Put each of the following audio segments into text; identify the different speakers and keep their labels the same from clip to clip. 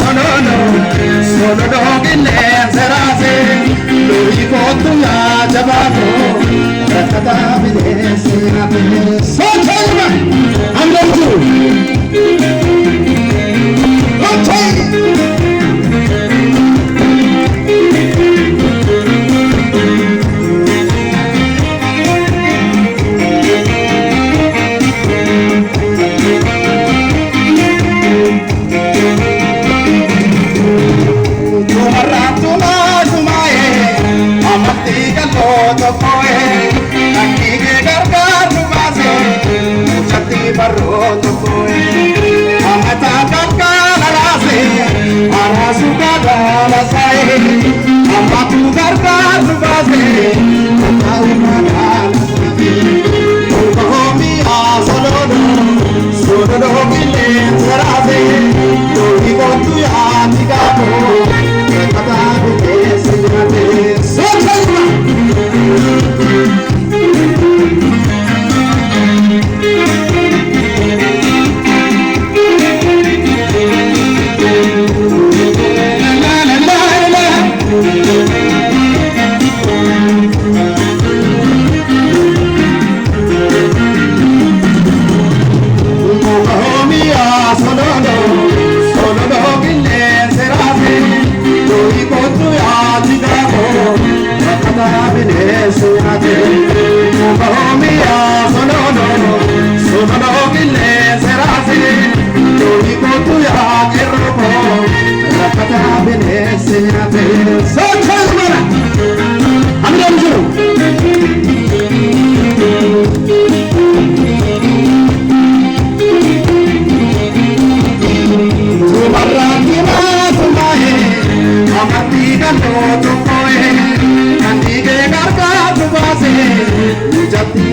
Speaker 1: solono solono gille serase lui kotu ya jabato rakata bidesi ate so chayma andanju okay Barroto koi, amata kakala rase, arasu kakala sai, amatu kakala rase, amau kakala sai. Komi asolono, solono kile rase, doi kotu ya tigamo, kata bese jate, sochayma.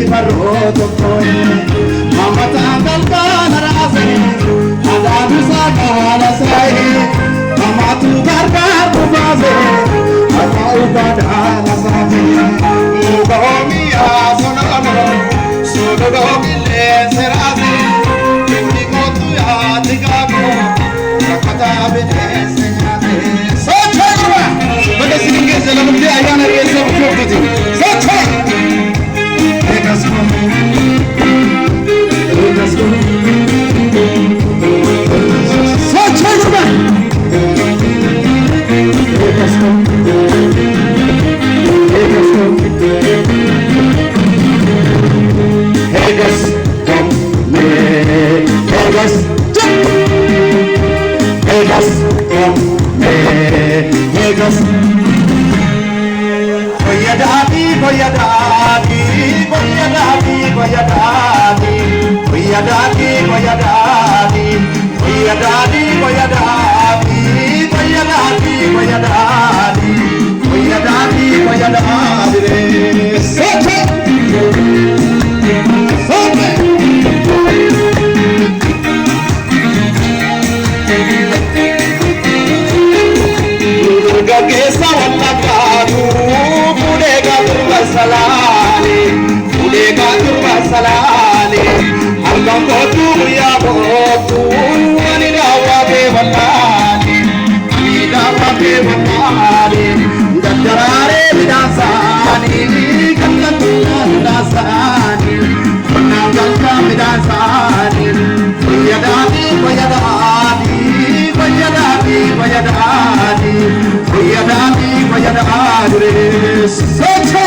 Speaker 1: Barroto koi, amata kakala rase, adabu sakala sai, amatu kakala rase, amau kakala sai. Komi asolono, solono kile serase, uni kotu ya tigamo, rakata bidese jate. Sochayma, bade singe selamte ayana resa bukoti. Sochayma. Let's go. Let's go. So check it out. Let's go. Let's go. Hey guys, come me. Hey guys, jump. Hey guys, come me. Hey guys. Boya dadi, boya dadi. Boya dadi, boya dadi, boya dadi, boya dadi, boya dadi, boya dadi, boya dadi, boya dadi, boya dadi, boya dadi. Soche, soche. Durga ke sawalla kaadu, budega durga salale. Udega turba salale, algam kotu ya kotu, ani dawa be walale, ani dawa be walale, dadarare bidasani, kallatulla bidasani, nangalka bidasani, yadadi yadadi, yadadi yadadi, yadadi yadadi, soche.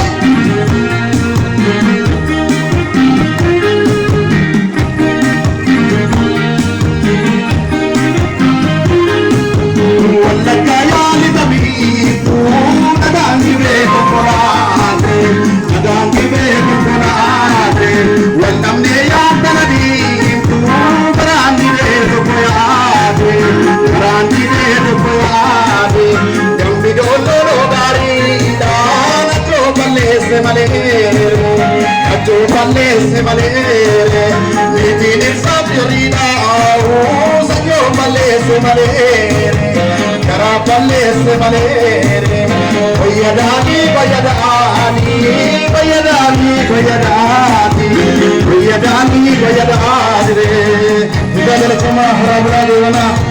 Speaker 1: Se malere, mi tiene sabiorina, sagno male se malere, cara palle se malere, oya dani, oya dani, oya dani, oya dani, oya dani, oya dani, re, udah dari cuma harap-harap